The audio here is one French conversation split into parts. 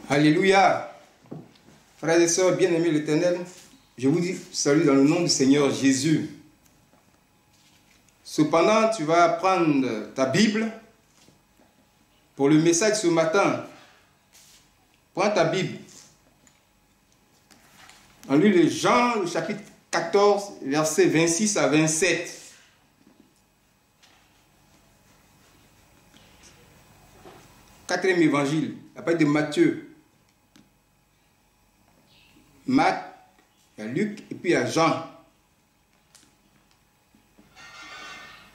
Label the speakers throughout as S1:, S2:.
S1: Alléluia. Frères et sœurs, bien-aimés de l'Éternel, je vous dis salut dans le nom du Seigneur Jésus. Cependant, tu vas prendre ta Bible pour le message ce matin. Prends ta Bible. On lit le Jean, le chapitre 14, versets 26 à 27. Quatrième évangile, la parole de Matthieu. Marc, il y a Luc et puis il y a Jean.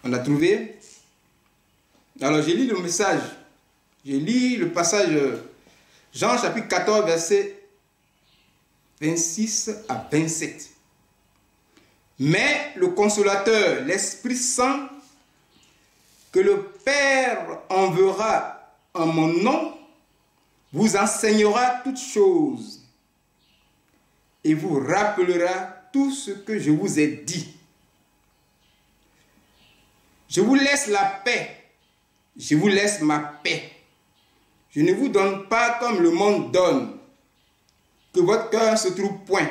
S1: On a trouvé. Alors j'ai lu le message. J'ai lu le passage Jean chapitre 14 verset 26 à 27. Mais le consolateur, l'Esprit Saint, que le Père enverra en mon nom, vous enseignera toutes choses et vous rappellera tout ce que je vous ai dit. Je vous laisse la paix, je vous laisse ma paix. Je ne vous donne pas comme le monde donne, que votre cœur se trouve point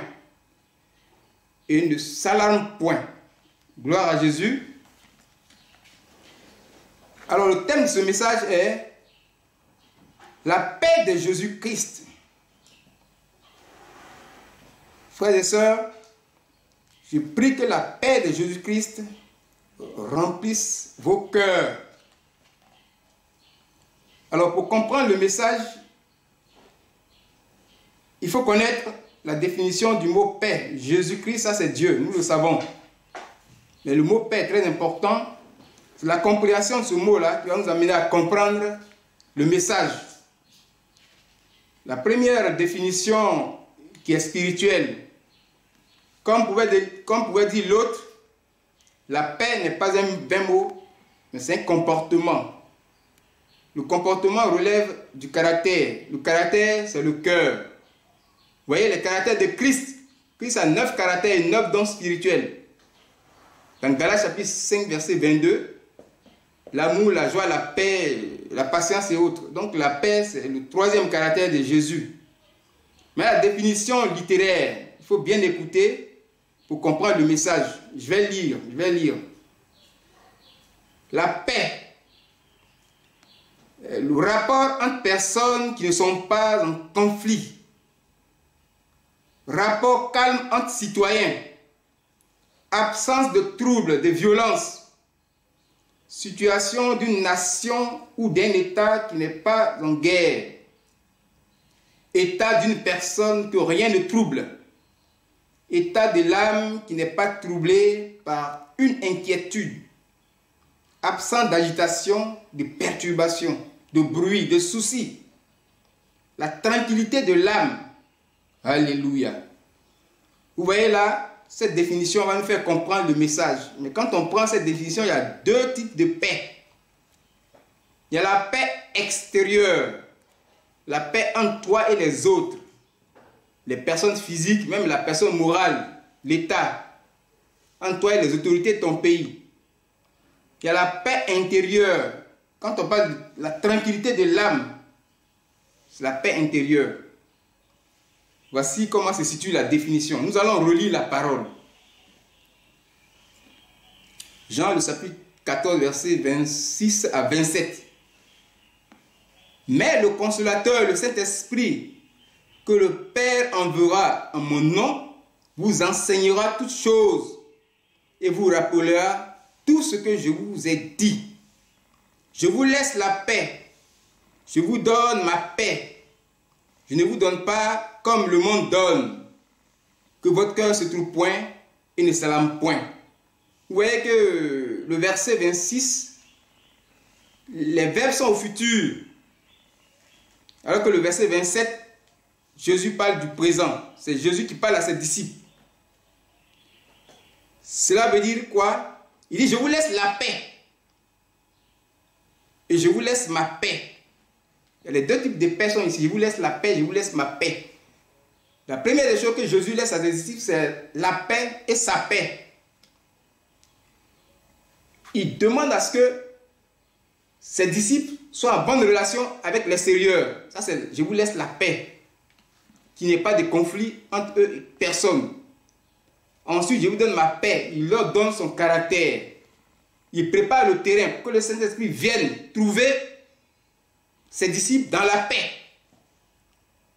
S1: et ne s'alarme point. Gloire à Jésus. Alors le thème de ce message est la paix de Jésus-Christ. Frères et sœurs, je prie que la paix de Jésus-Christ remplisse vos cœurs. Alors pour comprendre le message, il faut connaître la définition du mot paix. Jésus-Christ, ça c'est Dieu, nous le savons. Mais le mot paix est très important. C'est la compréhension de ce mot-là qui va nous amener à comprendre le message. La première définition qui est spirituelle, comme pouvait dire l'autre, la paix n'est pas un vain mot, mais c'est un comportement. Le comportement relève du caractère. Le caractère, c'est le cœur. Vous voyez, les caractères de Christ. Christ a 9 caractères et 9 dons spirituels. Dans Galates chapitre 5, verset 22, l'amour, la joie, la paix, la patience et autres. Donc la paix, c'est le 3e caractère de Jésus. Mais la définition littéraire, il faut bien écouter pour comprendre le message. Je vais lire. La paix. Le rapport entre personnes qui ne sont pas en conflit. Rapport calme entre citoyens. Absence de troubles, de violence. Situation d'une nation ou d'un État qui n'est pas en guerre. État d'une personne que rien ne trouble. État de l'âme qui n'est pas troublé par une inquiétude. Absent d'agitation, de perturbation, de bruit, de soucis. La tranquillité de l'âme. Alléluia. Vous voyez là, cette définition va nous faire comprendre le message. Mais quand on prend cette définition, il y a 2 types de paix. Il y a la paix extérieure. La paix entre toi et les autres. Les personnes physiques, même la personne morale, l'État. Entre toi et les autorités de ton pays. Il y a la paix intérieure. Quand on parle de la tranquillité de l'âme, c'est la paix intérieure. Voici comment se situe la définition. Nous allons relire la parole. Jean, le chapitre 14, versets 26 à 27. Mais le consolateur, le Saint-Esprit, que le Père enverra en mon nom, vous enseignera toutes choses et vous rappellera tout ce que je vous ai dit. Je vous laisse la paix. Je vous donne ma paix. Je ne vous donne pas comme le monde donne. Que votre cœur se trouve point et ne s'alarme point. Vous voyez que le verset 26, les verbes sont au futur. Alors que le verset 27, Jésus parle du présent. C'est Jésus qui parle à ses disciples. Cela veut dire quoi? Il dit, je vous laisse la paix. Et je vous laisse ma paix. Il y a les 2 types de personnes ici. Je vous laisse la paix, je vous laisse ma paix. La première des choses que Jésus laisse à ses disciples, c'est la paix et sa paix. Il demande à ce que ses disciples soient en bonne relation avec l'extérieur. ça c'est, je vous laisse la paix, qu'il n'y ait pas de conflit entre eux et personne. Ensuite, je vous donne ma paix. Il leur donne son caractère. Il prépare le terrain pour que le Saint-Esprit vienne trouver ses disciples dans la paix.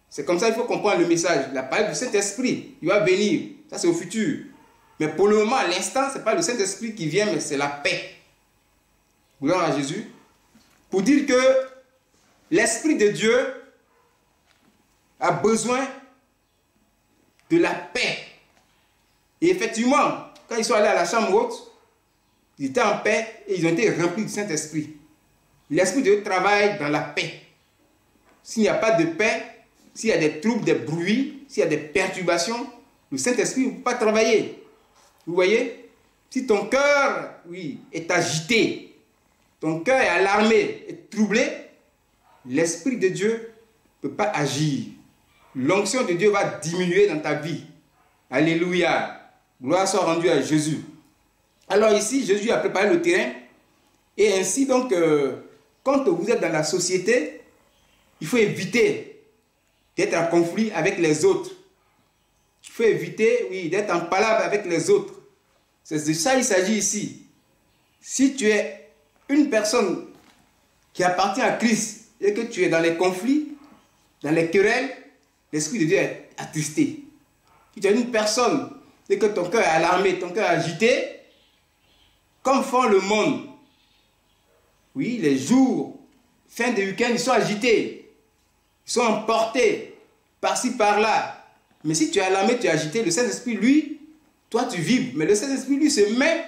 S1: C'est comme ça qu'il faut comprendre le message. La parole du Saint-Esprit, il va venir. Ça, c'est au futur. Mais pour le moment, à l'instant, ce n'est pas le Saint-Esprit qui vient, mais c'est la paix. Gloire à Jésus. Pour dire que l'Esprit de Dieu a besoin de la paix. Et effectivement, quand ils sont allés à la chambre haute, ils étaient en paix et ils ont été remplis du Saint-Esprit. L'Esprit de Dieu travaille dans la paix. S'il n'y a pas de paix, s'il y a des troubles, des bruits, s'il y a des perturbations, le Saint-Esprit ne peut pas travailler. Vous voyez? Si ton cœur, oui, est agité, ton cœur est alarmé, est troublé, l'Esprit de Dieu ne peut pas agir. L'onction de Dieu va diminuer dans ta vie. Alléluia. Gloire soit rendue à Jésus. Alors ici, Jésus a préparé le terrain. Et ainsi, donc, quand vous êtes dans la société, il faut éviter d'être en conflit avec les autres. Il faut éviter, oui, d'être en palabre avec les autres. C'est de ça qu'il s'agit ici. Si tu es une personne qui appartient à Christ et que tu es dans les conflits, dans les querelles, l'Esprit de Dieu est attristé. Si tu es une personne et que ton cœur est alarmé, ton cœur est agité, comme font le monde, oui, les jours, fin de week-end, ils sont agités, ils sont emportés par-ci, par-là. Mais si tu es alarmé, tu es agité, le Saint-Esprit, lui, toi tu vibres, mais le Saint-Esprit, lui, se met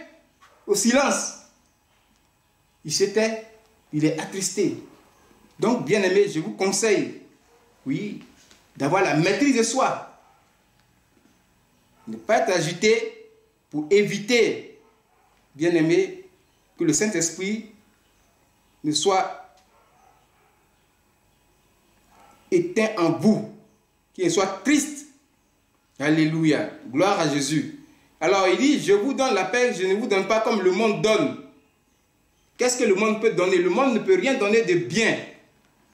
S1: au silence. Il se tait, il est attristé. Donc, bien aimé, je vous conseille, oui, d'avoir la maîtrise de soi. Ne pas être agité pour éviter, bien aimé, que le Saint-Esprit ne soit éteint en vous, qu'il soit triste. Alléluia. Gloire à Jésus. Alors il dit, je vous donne la paix, je ne vous donne pas comme le monde donne. Qu'est-ce que le monde peut donner? Le monde ne peut rien donner de bien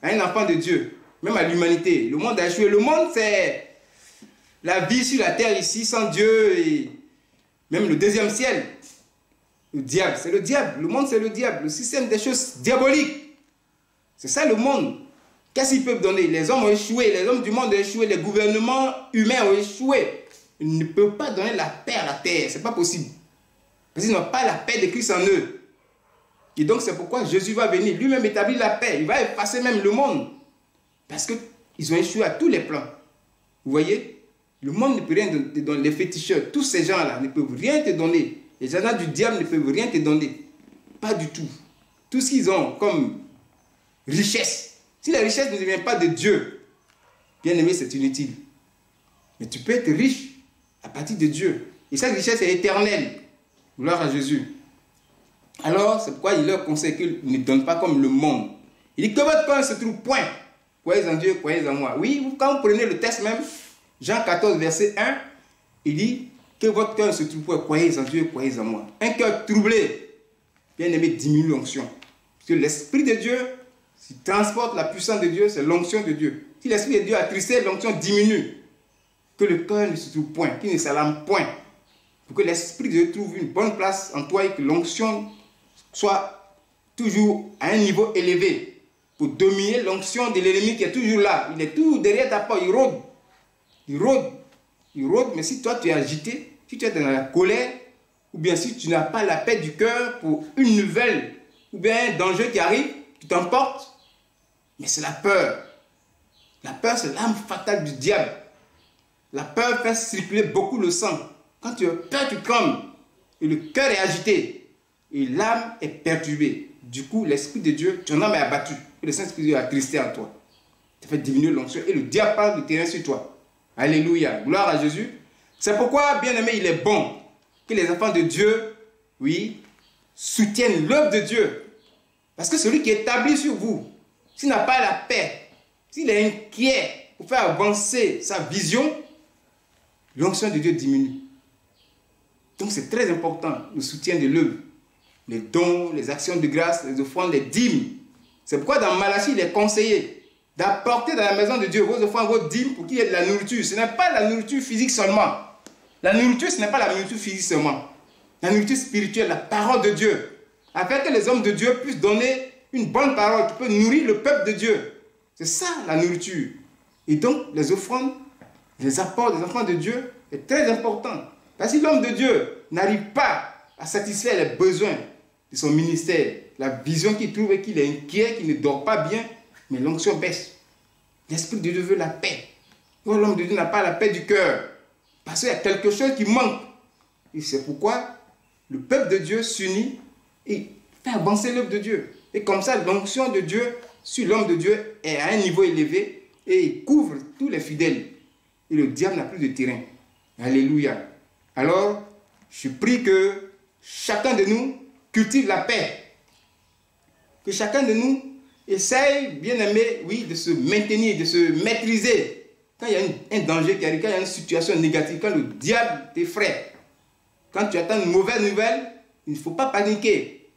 S1: à un enfant de Dieu, même à l'humanité. Le monde a échoué. Le monde, c'est la vie sur la terre ici, sans Dieu, et même le deuxième ciel. Le diable, c'est le diable. Le monde, c'est le diable. Le système des choses diaboliques. C'est ça le monde. Qu'est-ce qu'ils peuvent donner? Les hommes ont échoué, les hommes du monde ont échoué, les gouvernements humains ont échoué. Ils ne peuvent pas donner la paix à la terre. Ce n'est pas possible. Parce qu'ils n'ont pas la paix de Christ en eux. Et donc, c'est pourquoi Jésus va venir lui-même établir la paix. Il va effacer même le monde. Parce qu'ils ont échoué à tous les plans. Vous voyez? Le monde ne peut rien te donner. Les féticheurs, tous ces gens-là ne peuvent rien te donner. Les gens du diable ne peuvent rien te donner. Pas du tout. Tout ce qu'ils ont comme richesse. Si la richesse ne vient pas de Dieu, bien aimé, c'est inutile. Mais tu peux être riche à partir de Dieu. Et cette richesse est éternelle. Gloire à Jésus. Alors, c'est pourquoi il leur conseille qu'il ne donne pas comme le monde. Il dit que votre cœur ne se trouve point. Croyez en Dieu, croyez en moi. Oui, quand vous prenez le texte même, Jean 14, verset 1, il dit que votre cœur ne se trouve point. Croyez en Dieu, croyez en moi. Un cœur troublé, bien aimé, diminue l'onction. Parce que l'Esprit de Dieu, s'il transporte la puissance de Dieu, c'est l'onction de Dieu. Si l'Esprit de Dieu a attristé, l'onction diminue. Que le cœur ne se trouve point, qu'il ne s'alarme point. Pour que l'Esprit de Dieu trouve une bonne place en toi et que l'onction soit toujours à un niveau élevé. Pour dominer l'onction de l'ennemi qui est toujours là. Il est toujours derrière ta porte, il rôde. Il rôde. Il rôde, mais si toi tu es agité, si tu es dans la colère, ou bien si tu n'as pas la paix du cœur pour une nouvelle, ou bien un danger qui arrive, tu t'emportes. Mais c'est la peur. La peur, c'est l'arme fatale du diable. La peur fait circuler beaucoup le sang. Quand tu as peur, tu trembles. Et le cœur est agité. Et l'âme est perturbée. Du coup, l'Esprit de Dieu, ton âme est abattue. Et le Saint-Esprit de Dieu est attristé en toi. Ça fait diminuer l'onction. Et le diable parle du terrain sur toi. Alléluia. Gloire à Jésus. C'est pourquoi, bien aimé, il est bon que les enfants de Dieu, oui, soutiennent l'œuvre de Dieu. Parce que celui qui est établi sur vous, s'il n'a pas la paix, s'il est inquiet pour faire avancer sa vision, l'onction de Dieu diminue. Donc c'est très important, le soutien de l'œuvre. Les dons, les actions de grâce, les offrandes, les dîmes. C'est pourquoi dans Malachie, il est conseillé d'apporter dans la maison de Dieu vos offrandes, vos dîmes pour qu'il y ait de la nourriture. Ce n'est pas la nourriture physique seulement. La nourriture, ce n'est pas la nourriture physique seulement. La nourriture spirituelle, la parole de Dieu. Afin que les hommes de Dieu puissent donner une bonne parole qui peut nourrir le peuple de Dieu. C'est ça la nourriture. Et donc, les offrandes, les apports des enfants de Dieu est très important. Parce que l'homme de Dieu n'arrive pas à satisfaire les besoins de son ministère, la vision qu'il trouve et qu'il est inquiet, qu'il ne dort pas bien, mais l'onction baisse. L'Esprit de Dieu veut la paix. L'homme de Dieu n'a pas la paix du cœur. Parce qu'il y a quelque chose qui manque. Et c'est pourquoi le peuple de Dieu s'unit et fait avancer l'œuvre de Dieu. Et comme ça, l'onction de Dieu sur l'homme de Dieu est à un niveau élevé et il couvre tous les fidèles. Et le diable n'a plus de terrain. Alléluia. Alors, je prie que chacun de nous cultive la paix. Que chacun de nous essaye, bien aimé, oui, de se maintenir, de se maîtriser. Quand il y a un danger qui arrive, quand il y a une situation négative, quand le diable t'effraie, quand tu attends une mauvaise nouvelle, il ne faut pas paniquer.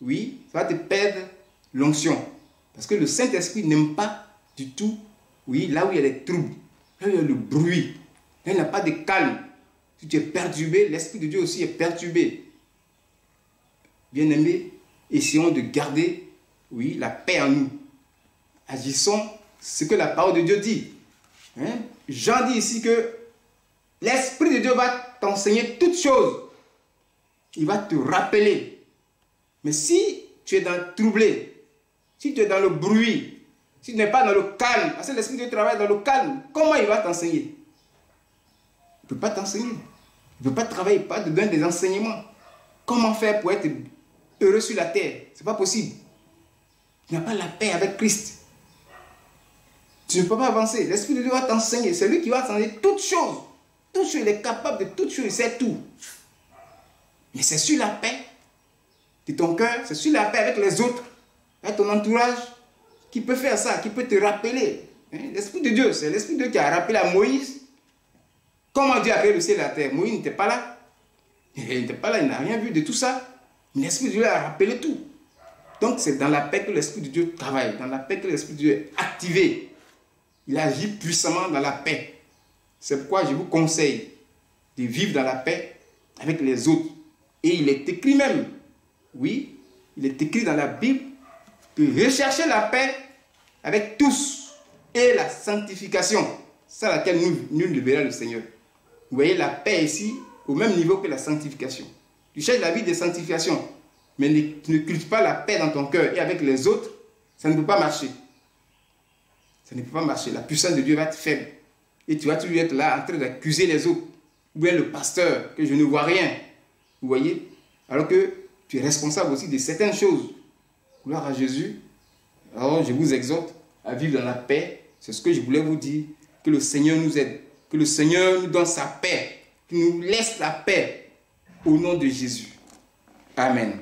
S1: Oui, ça va te perdre l'onction. Parce que le Saint-Esprit n'aime pas du tout, oui, là où il y a des troubles, là où il y a le bruit, là où il n'y a pas de calme. Si tu es perturbé, l'Esprit de Dieu aussi est perturbé. Bien-aimés, essayons de garder, oui, la paix en nous. Agissons ce que la parole de Dieu dit. Hein? Jean dit ici que l'Esprit de Dieu va t'enseigner toutes choses. Il va te rappeler. Mais si tu es troublé, si tu es dans le bruit, si tu n'es pas dans le calme, parce que l'Esprit de Dieu travaille dans le calme, comment il va t'enseigner? Il ne peut pas t'enseigner. Il ne peut pas travailler, pas te donner des enseignements. Comment faire pour être heureux sur la terre? Ce n'est pas possible. Tu n'as pas la paix avec Christ. Tu ne peux pas avancer. L'Esprit de Dieu va t'enseigner. C'est lui qui va t'enseigner toutes choses. Toutes choses. Il est capable de toutes choses. Il sait tout. Mais c'est sur la paix de ton cœur. C'est sur la paix avec les autres. Avec ton entourage. Qui peut faire ça. Qui peut te rappeler. L'Esprit de Dieu. C'est l'Esprit de Dieu qui a rappelé à Moïse. Comment Dieu a créé le ciel et la terre. Moïse n'était pas là. Il n'était pas là. Il n'a rien vu de tout ça. Mais l'Esprit de Dieu a rappelé tout. Donc c'est dans la paix que l'Esprit de Dieu travaille. Dans la paix que l'Esprit de Dieu est activé. Il agit puissamment dans la paix. C'est pourquoi je vous conseille de vivre dans la paix avec les autres. Et il est écrit même, oui, il est écrit dans la Bible, de rechercher la paix avec tous et la sanctification. C'est à laquelle nul ne verra le Seigneur. Vous voyez la paix ici, au même niveau que la sanctification. Tu cherches la vie de sanctification, mais tu ne cultives pas la paix dans ton cœur et avec les autres, ça ne peut pas marcher. Ça ne peut pas marcher. La puissance de Dieu va être faible. Et tu vas toujours être là en train d'accuser les autres. Ou bien le pasteur, que je ne vois rien. Vous voyez? Alors que tu es responsable aussi de certaines choses. Gloire à Jésus. Alors je vous exhorte à vivre dans la paix. C'est ce que je voulais vous dire. Que le Seigneur nous aide. Que le Seigneur nous donne sa paix. Qu'il nous laisse la paix. Au nom de Jésus. Amen.